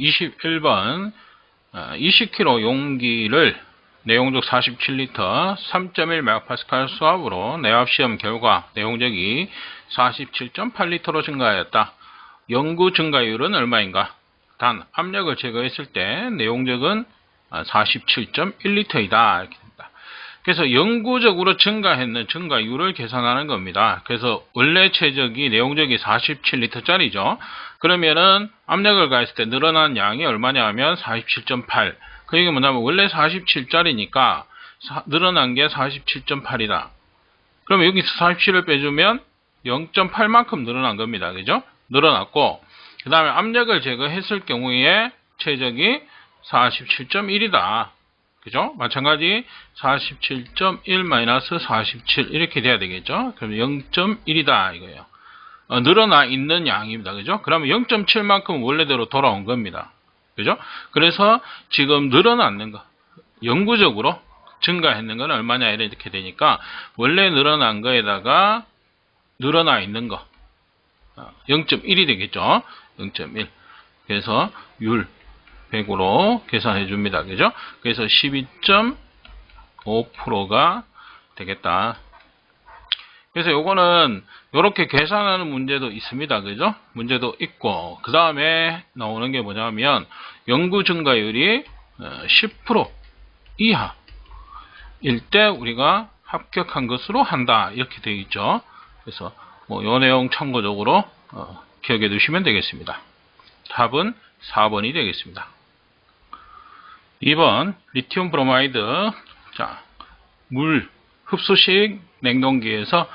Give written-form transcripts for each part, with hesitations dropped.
21번 20kg 용기를 내용적 47리터 3.1MPa 수압으로 내압시험 결과 내용적이 47.8리터로 증가하였다. 영구 증가율은 얼마인가? 단 압력을 제거했을 때 내용적은 47.1리터이다. 이렇게 됩니다. 그래서 영구적으로 증가했는 증가율을 계산하는 겁니다. 그래서 원래 최적이 내용적이 47리터짜리죠. 그러면은 압력을 가했을 때 늘어난 양이 얼마냐 하면 47.8. 그 얘기 뭐냐면 원래 47짜리니까 늘어난 게 47.8이다. 그러면 여기서 47을 빼주면 0.8만큼 늘어난 겁니다. 그죠? 늘어났고 그 다음에 압력을 제거했을 경우에 최적이 47.1이다. 그죠? 마찬가지 47.1 47 이렇게 돼야 되겠죠? 그럼 0.1이다 이거예요. 늘어나 있는 양입니다. 그죠? 그러면 0.7만큼 원래대로 돌아온 겁니다. 그죠? 그래서 지금 늘어났는 거, 영구적으로 증가했는 건 얼마냐 이렇게 되니까 원래 늘어난 거에다가 늘어나 있는 거 0.1이 되겠죠? 0.1. 그래서 율 100으로 계산해 줍니다. 그죠? 그래서 12.5%가 되겠다. 그래서 요거는 이렇게 계산하는 문제도 있습니다. 그죠? 문제도 있고 그 다음에 나오는 게 뭐냐면 영구 증가율이 10% 이하일 때 우리가 합격한 것으로 한다. 이렇게 되어 있죠. 그래서 요 내용 참고적으로 기억해 두시면 되겠습니다. 답은 4번이 되겠습니다. 2번 리튬 브로마이드. 자, 물 흡수식 냉동기에서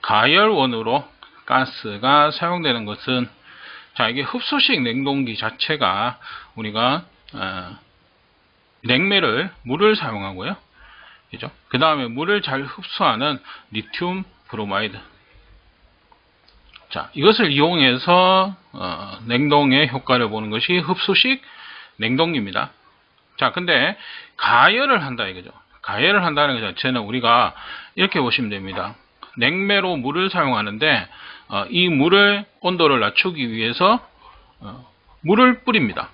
가열원으로 가스가 사용되는 것은, 자, 이게 흡수식 냉동기 자체가 우리가 냉매를 물을 사용하고요. 그죠? 그 다음에 물을 잘 흡수하는 리튬 브로마이드. 자, 이것을 이용해서 냉동의 효과를 보는 것이 흡수식 냉동기입니다. 자, 근데 가열을 한다 이거죠. 가열을 한다는 것 자체는 우리가 이렇게 보시면 됩니다. 냉매로 물을 사용하는데 이 물을 온도를 낮추기 위해서 물을 뿌립니다.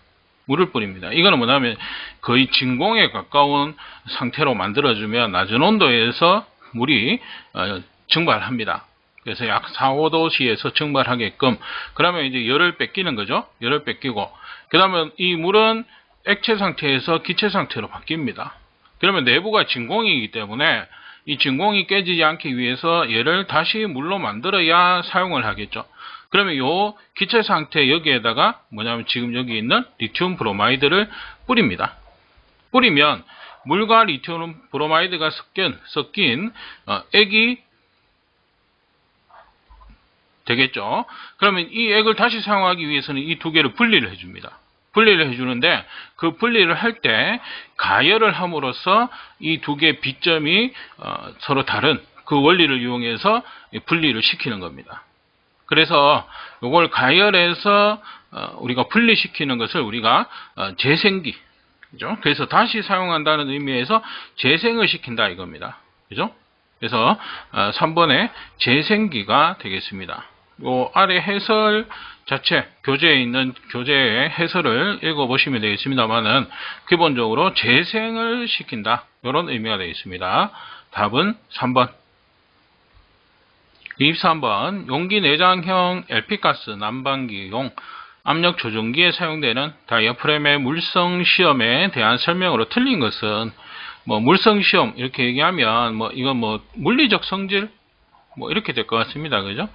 물을 뿌립니다. 이거는 뭐냐면 거의 진공에 가까운 상태로 만들어주면 낮은 온도에서 물이 증발합니다. 그래서 약 4, 5도씨에서 증발하게끔, 그러면 이제 열을 뺏기는 거죠. 열을 뺏기고, 그 다음에 이 물은 액체 상태에서 기체 상태로 바뀝니다. 그러면 내부가 진공이기 때문에 이 진공이 깨지지 않기 위해서 얘를 다시 물로 만들어야 사용을 하겠죠. 그러면 요 기체 상태 여기에다가 뭐냐면 지금 여기 있는 리튬 브로마이드를 뿌립니다. 뿌리면 물과 리튬 브로마이드가 섞인 액이 되겠죠. 그러면 이 액을 다시 사용하기 위해서는 이 두 개를 분리를 해줍니다. 분리를 해주는데 그 분리를 할 때 가열을 함으로써 이 두 개의 비점이 서로 다른 그 원리를 이용해서 분리를 시키는 겁니다. 그래서 이걸 가열해서 우리가 분리시키는 것을 우리가 재생기, 그죠? 그래서 다시 사용한다는 의미에서 재생을 시킨다 이겁니다. 그죠? 그래서 3번에 재생기가 되겠습니다. 요 아래 해설 자체, 교재에 있는 교재의 해설을 읽어보시면 되겠습니다만은 기본적으로 재생을 시킨다, 이런 의미가 되겠습니다. 답은 3번. 23번 용기 내장형 LP가스 난방기용 압력 조정기에 사용되는 다이아프램의 물성 시험에 대한 설명으로 틀린 것은, 물성 시험 이렇게 얘기하면 이건 물리적 성질 이렇게 될 것 같습니다. 그죠?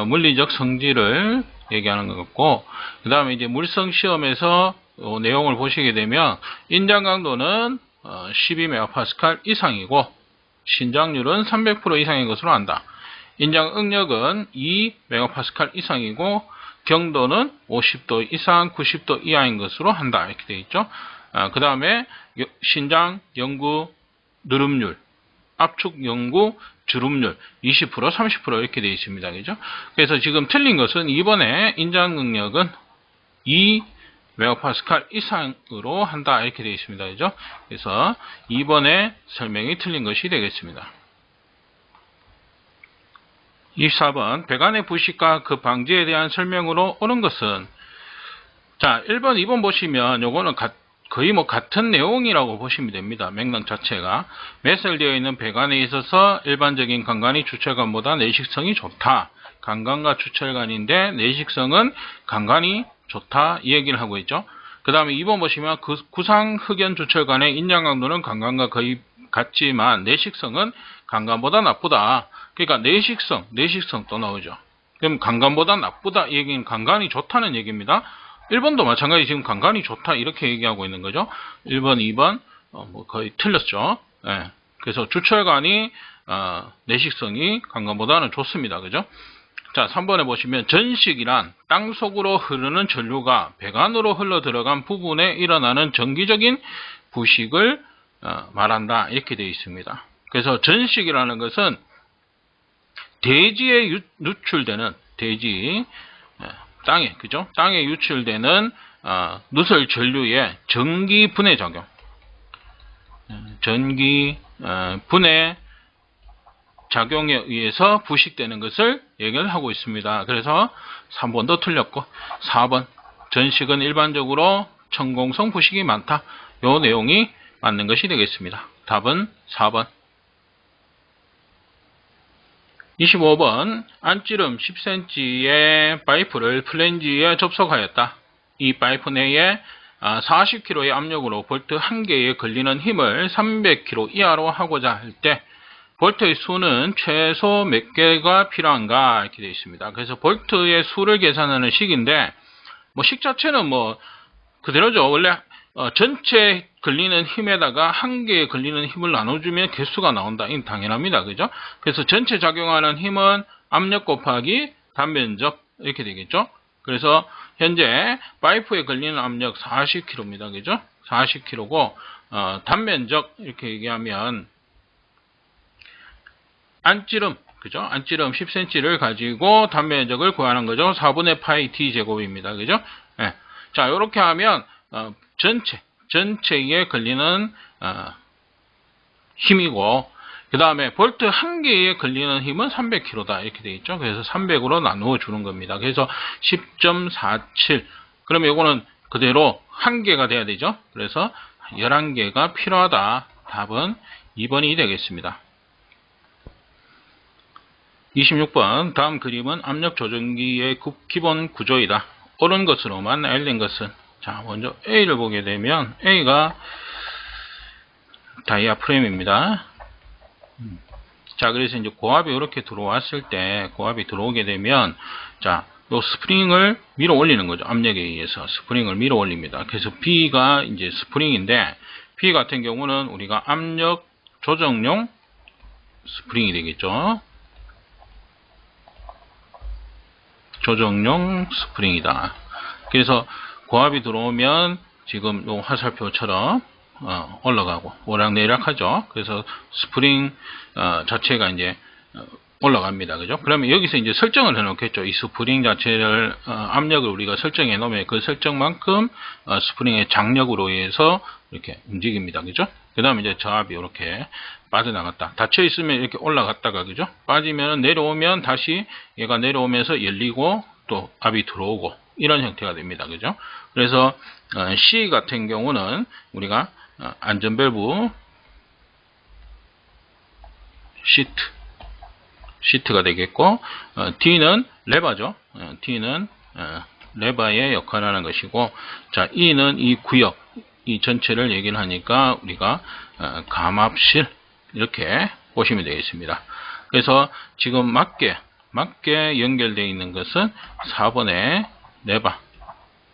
물리적 성질을 얘기하는 것 같고, 그 다음에 이제 물성 시험에서 내용을 보시게 되면 인장 강도는 12MPa 이상이고 신장률은 300% 이상인 것으로 한다. 인장 응력은 2MPa 이상이고 경도는 50도 이상 90도 이하인 것으로 한다. 이렇게 되어 있죠. 그 다음에 신장 연구 누름률, 압축 연구 주름률 20% 30% 이렇게 되어 있습니다. 그죠? 그래서 지금 틀린 것은 2번에 인장 응력은 2MPa 이상으로 한다 이렇게 되어 있습니다. 그죠? 그래서 2번에 설명이 틀린 것이 되겠습니다. 24번 배관의 부식과 그 방지에 대한 설명으로 옳은 것은, 자, 1번, 2번 보시면 요거는 거의 뭐 같은 내용이라고 보시면 됩니다. 맥락 자체가. 매설되어 있는 배관에 있어서 일반적인 간간이 주철관보다 내식성이 좋다. 간간과 주철관인데 내식성은 간간이 좋다. 이 얘기를 하고 있죠. 그 다음에 2번 보시면 구상 흑연 주철관의 인장 강도는 간간과 거의 같지만 내식성은 간간보다 나쁘다. 그러니까 내식성 또 나오죠. 그럼 간간보다 나쁘다. 이 얘기는 간간이 좋다는 얘기입니다. 1번도 마찬가지 지금 간간이 좋다 이렇게 얘기하고 있는 거죠. 1번, 2번 뭐 거의 틀렸죠. 예. 그래서 주철관이 내식성이 간간보다는 좋습니다. 그죠? 자, 3번에 보시면 전식이란 땅 속으로 흐르는 전류가 배관으로 흘러 들어간 부분에 일어나는 정기적인 부식을 말한다. 이렇게 되어 있습니다. 그래서 전식이라는 것은 대지에 유출되는 땅에, 그죠? 땅에 유출되는 누설 전류의 전기 분해 작용, 전기 분해 작용에 의해서 부식되는 것을 얘기를 하고 있습니다. 그래서 3번도 틀렸고 4번 전식은 일반적으로 천공성 부식이 많다. 요 내용이 맞는 것이 되겠습니다. 답은 4번. 25번 안찌름 10cm의 파이프를 플랜지에 접속하였다. 이 파이프 내에 40kg의 압력으로 볼트 1개에 걸리는 힘을 300kg 이하로 하고자 할 때 볼트의 수는 최소 몇 개가 필요한가 이렇게 되어 있습니다. 그래서 볼트의 수를 계산하는 식인데 뭐 식 자체는 뭐 그대로죠. 원래 전체 걸리는 힘에다가 한 개에 걸리는 힘을 나눠주면 개수가 나온다. 이건 당연합니다. 그죠? 그래서 전체 작용하는 힘은 압력 곱하기 단면적 이렇게 되겠죠? 그래서 현재 파이프에 걸리는 압력 40kg입니다. 그죠? 40kg고 단면적 이렇게 얘기하면 안찌름 그죠? 안찌름 10cm를 가지고 단면적을 구하는 거죠. 4분의 파이 d 제곱입니다. 그죠? 네. 자, 이렇게 하면 전체에 걸리는 힘이고 그 다음에 볼트 1개에 걸리는 힘은 300kg다 이렇게 되어 있죠. 그래서 300으로 나누어 주는 겁니다. 그래서 10.47 그러면 이거는 그대로 1개가 돼야 되죠. 그래서 11개가 필요하다. 답은 2번이 되겠습니다. 26번 다음 그림은 압력 조정기의 기본 구조이다. 옳은 것으로만 알린 것은 자, 먼저 A를 보게 되면 A가 다이아프램입니다. 자, 그래서 이제 고압이 이렇게 들어왔을 때 고압이 들어오게 되면 자, 요 스프링을 밀어 올리는 거죠. 압력에 의해서 스프링을 밀어 올립니다. 그래서 B가 이제 스프링인데 B 같은 경우는 우리가 압력 조정용 스프링이 되겠죠. 조정용 스프링이다. 그래서 고압이 들어오면 지금 요 화살표처럼 올라가고 오락내리락 하죠. 그래서 스프링 자체가 이제 올라갑니다. 그죠? 그러면 여기서 이제 설정을 해 놓겠죠. 이 스프링 자체를 압력을 우리가 설정해 놓으면 그 설정만큼 스프링의 장력으로 인해서 이렇게 움직입니다. 그죠? 그 다음에 이제 저압이 이렇게 빠져나갔다. 닫혀 있으면 이렇게 올라갔다가 그죠? 빠지면 내려오면 다시 얘가 내려오면서 열리고 또 압이 들어오고 이런 형태가 됩니다. 그죠? 그래서 C 같은 경우는 우리가 안전밸브 시트가 되겠고 D는 레버죠. D는 레버의 역할을 하는 것이고 자 E는 이 구역 이 전체를 얘기를 하니까 우리가 감압실 이렇게 보시면 되겠습니다. 그래서 지금 맞게 연결되어 있는 것은 4번의 레버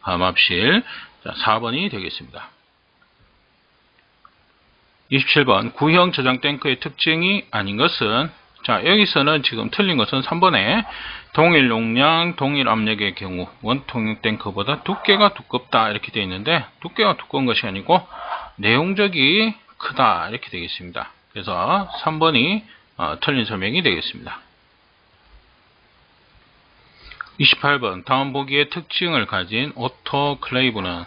감압실 자, 4번이 되겠습니다. 27번 구형 저장 탱크의 특징이 아닌 것은 자 여기서는 지금 틀린 것은 3번에 동일 용량 동일 압력의 경우 원통형 탱크보다 두께가 두껍다 이렇게 되어 있는데 두께가 두꺼운 것이 아니고 내용적이 크다 이렇게 되겠습니다. 그래서 3번이 틀린 설명이 되겠습니다. 28번 다음 보기의 특징을 가진 오토클레이브는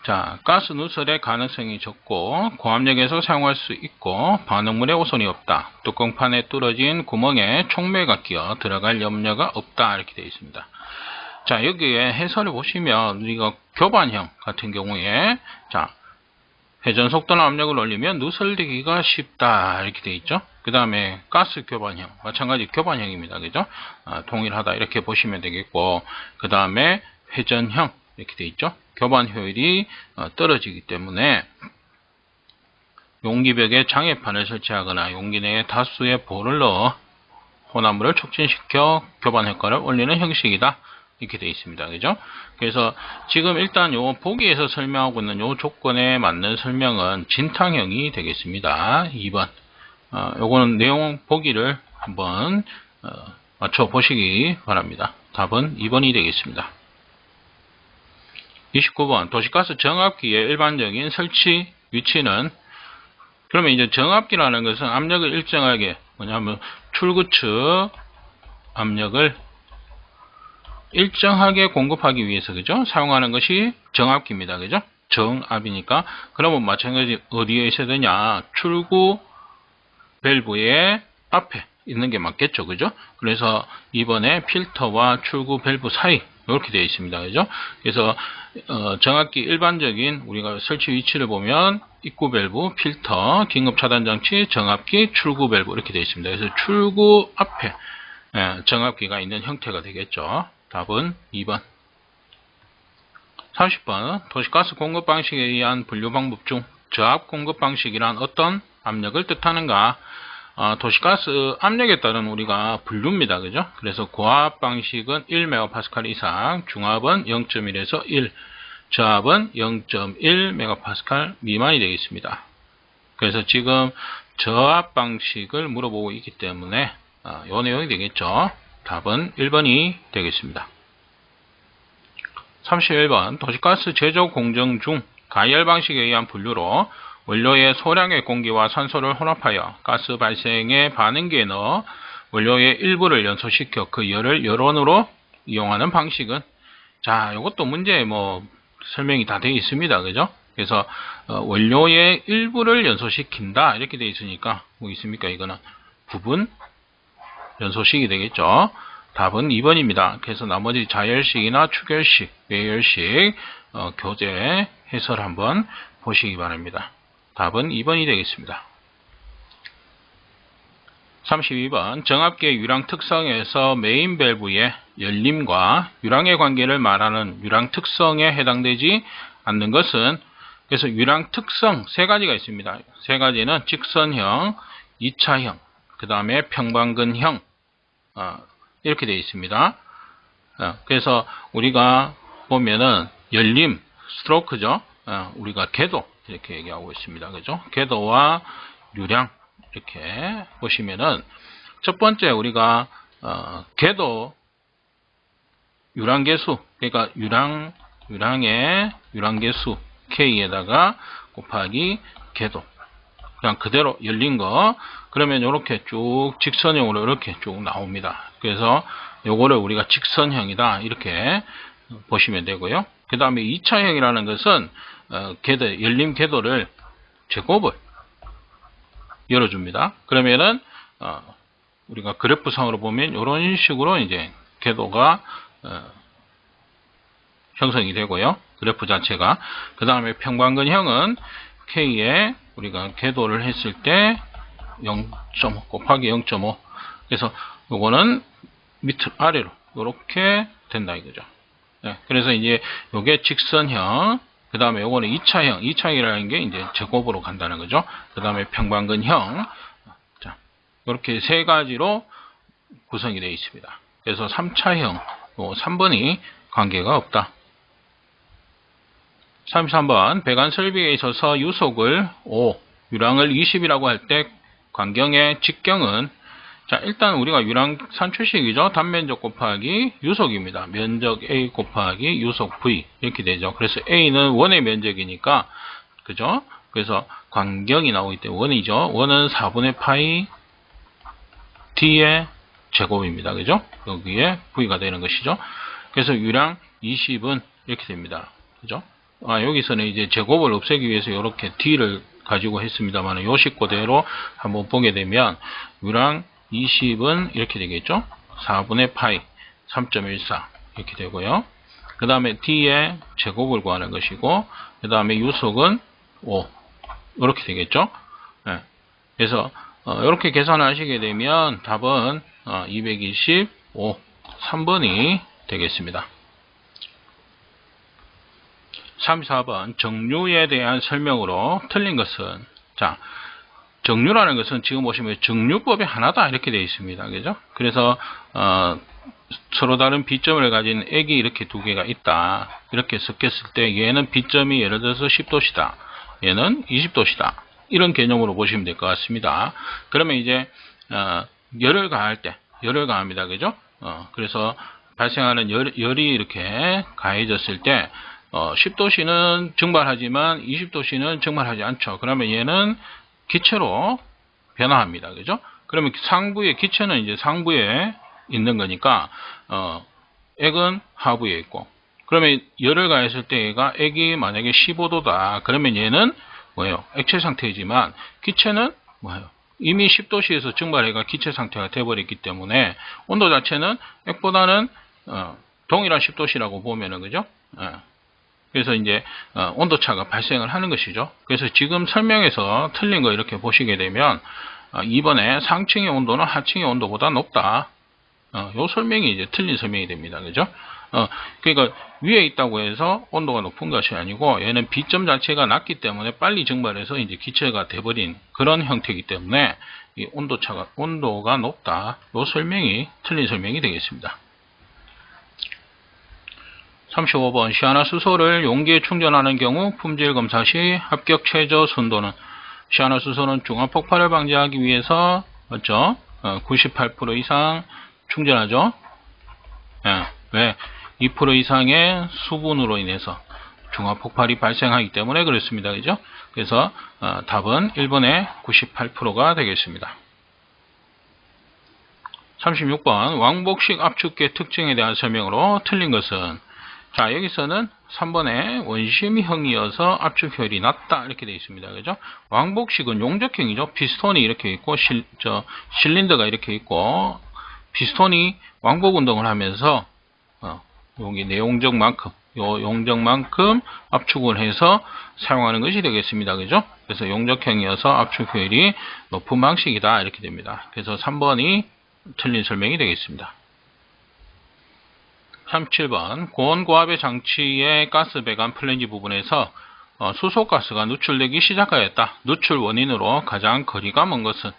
자 가스 누설의 가능성이 적고 고압력에서 사용할 수 있고 반응물에 오손이 없다. 뚜껑판에 뚫어진 구멍에 촉매가 끼어 들어갈 염려가 없다 이렇게 되어 있습니다. 자, 여기에 해설을 보시면 우리가 교반형 같은 경우에 자, 회전 속도나 압력을 올리면 누설되기가 쉽다 이렇게 되어 있죠. 그 다음에 가스 교반형 마찬가지 교반형입니다. 그죠? 동일하다 이렇게 보시면 되겠고, 그 다음에 회전형 이렇게 되어 있죠. 교반 효율이 떨어지기 때문에 용기벽에 장애판을 설치하거나 용기 내에 다수의 볼을 넣어 혼합물을 촉진시켜 교반 효과를 올리는 형식이다 이렇게 되어 있습니다. 그죠? 그래서 지금 일단 요 보기에서 설명하고 있는 요 조건에 맞는 설명은 진탕형이 되겠습니다. 2번. 요거는 내용 보기를 한번 맞춰 보시기 바랍니다. 답은 2번이 되겠습니다. 29번. 도시가스 정압기의 일반적인 설치 위치는, 그러면 이제 정압기라는 것은 압력을 일정하게, 뭐냐면 출구 측 압력을 일정하게 공급하기 위해서, 그죠? 사용하는 것이 정압기입니다. 그죠? 정압이니까. 그러면 마찬가지 어디에 있어야 되냐? 출구 밸브의 앞에 있는 게 맞겠죠. 그죠? 그래서 이번에 필터와 출구 밸브 사이 이렇게 되어 있습니다. 그죠? 그래서 정압기 일반적인 우리가 설치 위치를 보면 입구 밸브, 필터, 긴급 차단 장치, 정압기, 출구 밸브 이렇게 되어 있습니다. 그래서 출구 앞에 정압기가 있는 형태가 되겠죠. 답은 2번. 30번. 도시가스 공급 방식에 의한 분류 방법 중 저압 공급 방식이란 어떤 압력을 뜻하는가? 도시가스 압력에 따른 우리가 분류입니다. 그죠? 그래서 고압 방식은 1MPa 이상, 중압은 0.1에서 1, 저압은 0.1MPa 미만이 되겠습니다. 그래서 지금 저압 방식을 물어보고 있기 때문에 이 내용이 되겠죠. 답은 1번이 되겠습니다. 31번. 도시가스 제조 공정 중 가열 방식에 의한 분류로 원료의 소량의 공기와 산소를 혼합하여 가스 발생의 반응기에 넣어 원료의 일부를 연소시켜 그 열을 열원으로 이용하는 방식은, 자, 이것도 문제에 설명이 다 되어 있습니다. 그죠? 그래서 원료의 일부를 연소시킨다 이렇게 되어 있으니까 뭐 있습니까? 이거는 부분 연소식이 되겠죠. 답은 2번입니다. 그래서 나머지 자열식이나 추결식, 외열식 교재 해설 한번 보시기 바랍니다. 답은 2번이 되겠습니다. 32번. 정압기의 유량 특성에서 메인 밸브의 열림과 유량의 관계를 말하는 유량 특성에 해당되지 않는 것은, 그래서 유량 특성 세 가지가 있습니다. 세 가지는 직선형, 2차형, 그 다음에 평방근형 이렇게 되어 있습니다. 그래서 우리가 보면은 열림, 스트로크죠. 우리가 궤도 이렇게 얘기하고 있습니다. 그죠? 궤도와 유량 이렇게 보시면은 첫 번째 우리가 궤도 유량계수, 그러니까 유량의 유량계수 K에다가 곱하기 궤도, 그냥 그대로 열린 거, 그러면 이렇게 쭉 직선형으로 이렇게 쭉 나옵니다. 그래서 요거를 우리가 직선형이다 이렇게 보시면 되고요. 그 다음에 2차형이라는 것은 궤도, 열림 궤도를 제곱을 열어줍니다. 그러면은 우리가 그래프상으로 보면 이런 식으로 이제 궤도가 형성이 되고요. 그래프 자체가. 그 다음에 평방근형은 K에 우리가 궤도를 했을 때 0.5 곱하기 0.5, 그래서 요거는 밑으로 아래로 이렇게 된다 이거죠. 네, 그래서 이제 요게 직선형, 그 다음에 요거는 2차형, 2차형이라는 게 이제 제곱으로 간다는 거죠. 그 다음에 평방근형. 자, 이렇게 세 가지로 구성이 되어 있습니다. 그래서 3차형, 3번이 관계가 없다. 33번. 배관 설비에 있어서 유속을 5, 유량을 20이라고 할 때 관경의 직경은, 자, 일단 우리가 유량 산출식이죠. 단면적 곱하기 유속입니다. 면적 A 곱하기 유속 V 이렇게 되죠. 그래서 A는 원의 면적이니까, 그죠? 그래서 관경이 나오기 때문에 원이죠. 원은 4분의 파이 D의 제곱입니다. 그죠? 여기에 V가 되는 것이죠. 그래서 유량 20은 이렇게 됩니다. 그죠? 여기서는 이제 제곱을 없애기 위해서 이렇게 D를 가지고 했습니다만, 요식 그대로 한번 보게 되면 유량 20은 이렇게 되겠죠. 4분의 파이 3.14 이렇게 되고요. 그 다음에 D의 제곱을 구하는 것이고, 그 다음에 유속은 5 이렇게 되겠죠. 네. 그래서 이렇게 계산하시게 되면 답은 225 3번이 되겠습니다. 34번 정류에 대한 설명으로 틀린 것은, 자, 정류라는 것은 지금 보시면 정류법이 하나다 이렇게 되어 있습니다. 그죠? 그래서 서로 다른 B점을 가진 액이 이렇게 두 개가 있다. 이렇게 섞였을 때 얘는 B점이 예를 들어서 10도씨다. 얘는 20도씨다. 이런 개념으로 보시면 될 것 같습니다. 그러면 이제 열을 가할 때, 열을 가합니다. 그죠? 그래서 발생하는 열이 이렇게 가해졌을 때 10도씨는 증발하지만 20도씨는 증발하지 않죠. 그러면 얘는 기체로 변화합니다. 그죠? 그러면 상부의 기체는 이제 상부에 있는 거니까 액은 하부에 있고, 그러면 열을 가했을 때 얘가 액이 만약에 15도다. 그러면 얘는 뭐예요? 액체 상태이지만 기체는 뭐예요? 이미 10도씨에서 증발해가 기체 상태가 되어버렸기 때문에 온도 자체는 액보다는 동일한 10도씨라고 보면은 그죠? 그래서 이제 온도차가 발생을 하는 것이죠. 그래서 지금 설명에서 틀린 거 이렇게 보시게 되면 2번에 상층의 온도는 하층의 온도보다 높다. 요 설명이 이제 틀린 설명이 됩니다. 그죠? 그러니까 위에 있다고 해서 온도가 높은 것이 아니고 얘는 B점 자체가 낮기 때문에 빨리 증발해서 이제 기체가 돼버린 그런 형태이기 때문에 이 온도가 높다. 요 설명이 틀린 설명이 되겠습니다. 35번 시아나수소를 용기에 충전하는 경우 품질 검사 시 합격 최저 순도는, 시아나수소는 중화 폭발을 방지하기 위해서 맞죠? 98% 이상 충전하죠. 왜? 2% 이상의 수분으로 인해서 중화 폭발이 발생하기 때문에 그렇습니다. 그죠? 그래서 답은 1번의 98%가 되겠습니다. 36번 왕복식 압축계 특징에 대한 설명으로 틀린 것은, 자, 여기서는 3번에 원심형이어서 압축효율이 낮다 이렇게 되어 있습니다. 그죠? 왕복식은 용접형이죠. 피스톤이 이렇게 있고 실린더가 이렇게 있고 피스톤이 왕복 운동을 하면서 여기 내용적만큼 요 용적만큼 압축을 해서 사용하는 것이 되겠습니다. 그죠? 그래서 용접형이어서 압축효율이 높은 방식이다 이렇게 됩니다. 그래서 3번이 틀린 설명이 되겠습니다. 37번 고온고압의 장치의 가스 배관 플랜지 부분에서 수소가스가 누출되기 시작하였다. 누출 원인으로 가장 거리가 먼 것은,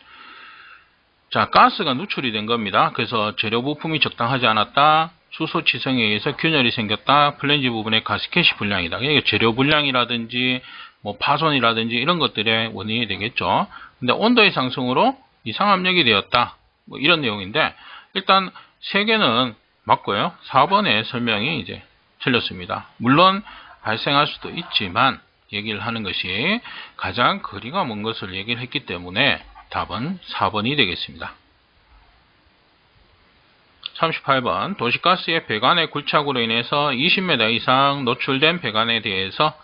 자, 가스가 누출이 된 겁니다. 그래서 재료 부품이 적당하지 않았다. 수소 치성에 의해서 균열이 생겼다. 플랜지 부분의 가스켓이 불량이다. 그러니까 재료 불량이라든지 뭐 파손이라든지 이런 것들의 원인이 되겠죠. 근데 온도의 상승으로 이상압력이 되었다. 뭐 이런 내용인데 일단 세 개는 맞고요. 4번의 설명이 이제 틀렸습니다. 물론 발생할 수도 있지만 얘기를 하는 것이 가장 거리가 먼 것을 얘기를 했기 때문에 답은 4번이 되겠습니다. 38번 도시가스의 배관의 굴착으로 인해서 20m 이상 노출된 배관에 대해서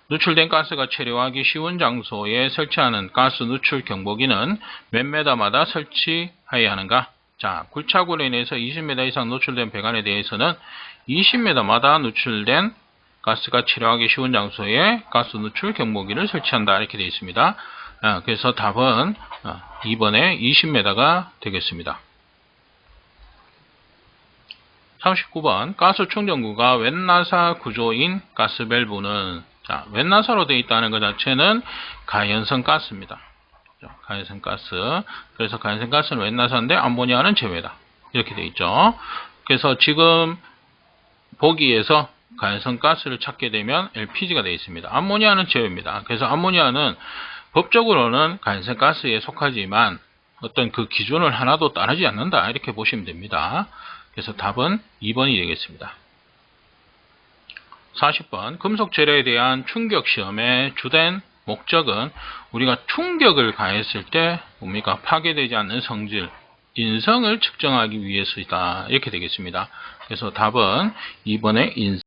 누출된 가스가 체류하기 쉬운 장소에 설치하는 가스 누출 경보기는 몇 m마다 설치해야 하는가? 자, 굴착으로 인해서 20m 이상 노출된 배관에 대해서는 20m마다 누출된 가스가 체류하기 쉬운 장소에 가스 누출 경보기를 설치한다 이렇게 되어 있습니다. 그래서 답은 2번에 20m가 되겠습니다. 39번 가스 충전구가 웬나사 구조인 가스 밸브는, 자, 웬나사로 되어 있다는 것 자체는 가연성 가스입니다. 가연성 가스. 그래서 가연성 가스는 웬나사인데 암모니아는 제외다. 이렇게 되어 있죠. 그래서 지금 보기에서 가연성 가스를 찾게 되면 LPG가 되어 있습니다. 암모니아는 제외입니다. 그래서 암모니아는 법적으로는 가연성 가스에 속하지만 어떤 그 기준을 하나도 따르지 않는다. 이렇게 보시면 됩니다. 그래서 답은 2번이 되겠습니다. 40번 금속 재료에 대한 충격 시험의 주된 목적은 우리가 충격을 가했을 때 뭡니까? 파괴되지 않는 성질, 인성을 측정하기 위해서이다. 이렇게 되겠습니다. 그래서 답은 2번의 인성